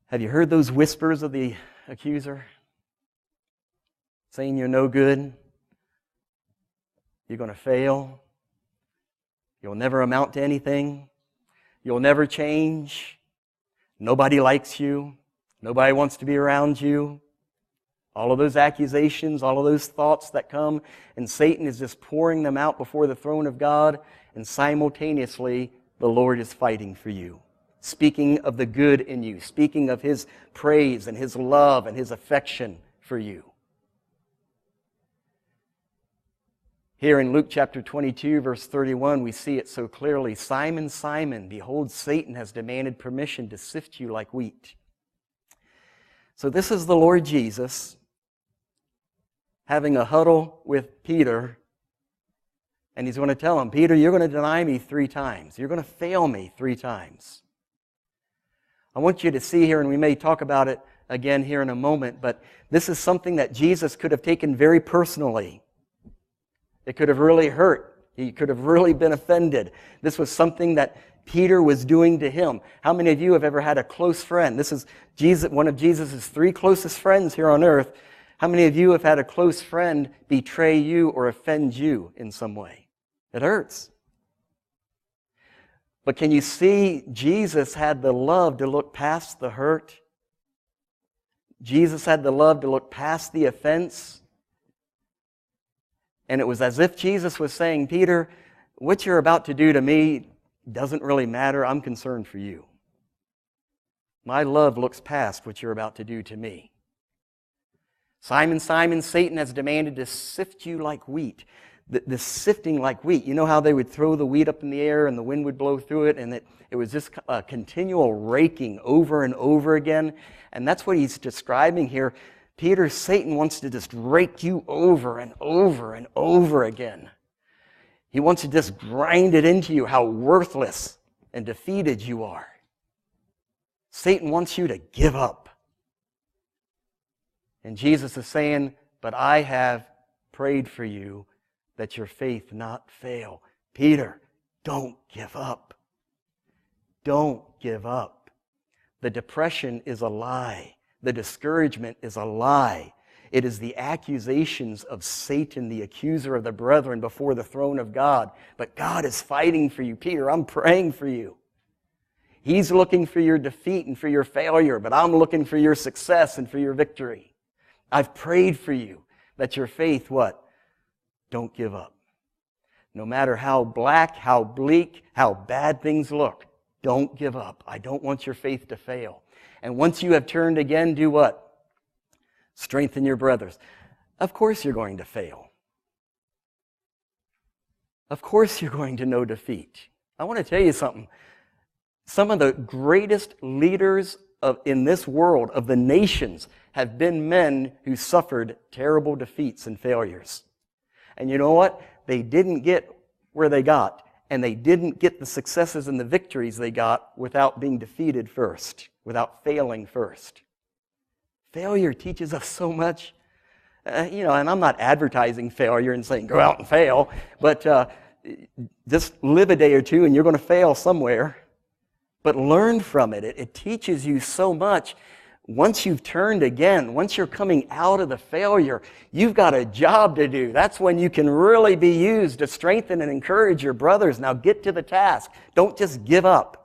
Have you heard those whispers of the accuser? Saying you're no good, you're going to fail, you'll never amount to anything, you'll never change, nobody likes you, nobody wants to be around you. All of those accusations, all of those thoughts that come, and Satan is just pouring them out before the throne of God, and simultaneously the Lord is fighting for you, speaking of the good in you, speaking of His praise and His love and His affection for you. Here in Luke chapter 22, verse 31, we see it so clearly. Simon, Simon, behold, Satan has demanded permission to sift you like wheat. So this is the Lord Jesus having a huddle with Peter, and He's going to tell him, Peter, you're going to deny me 3 times. You're going to fail me 3 times. I want you to see here, and we may talk about it again here in a moment, but this is something that Jesus could have taken very personally. It could have really hurt. He could have really been offended. This was something that Peter was doing to him. How many of you have ever had a close friend? This is one of Jesus' 3 closest friends here on earth. How many of you have had a close friend betray you or offend you in some way? It hurts. But can you see Jesus had the love to look past the hurt? Jesus had the love to look past the offense. And it was as if Jesus was saying, Peter, what you're about to do to me doesn't really matter. I'm concerned for you. My love looks past what you're about to do to me. Simon, Simon, Satan has demanded to sift you like wheat. The sifting like wheat. You know how they would throw the wheat up in the air and the wind would blow through it, and it was just a continual raking over and over again. And that's what he's describing here. Peter, Satan wants to just rake you over and over and over again. He wants to just grind it into you how worthless and defeated you are. Satan wants you to give up. And Jesus is saying, but I have prayed for you that your faith not fail. Peter, don't give up. Don't give up. The depression is a lie. The discouragement is a lie. It is the accusations of Satan, the accuser of the brethren, before the throne of God. But God is fighting for you. Peter, I'm praying for you. He's looking for your defeat and for your failure, but I'm looking for your success and for your victory. I've prayed for you that your faith, what? Don't give up. No matter how black, how bleak, how bad things look, don't give up. I don't want your faith to fail. And once you have turned again, do what? Strengthen your brothers. Of course you're going to fail. Of course you're going to know defeat. I want to tell you something. Some of the greatest leaders in this world, of the nations, have been men who suffered terrible defeats and failures. And you know what? They didn't get where they got, and they didn't get the successes and the victories they got without being defeated first, without failing first. Failure teaches us so much. And I'm not advertising failure and saying, go out and fail, but just live a day or two and you're going to fail somewhere. But learn from it. It teaches you so much. Once you've turned again, once you're coming out of the failure, you've got a job to do. That's when you can really be used to strengthen and encourage your brothers. Now get to the task. Don't just give up.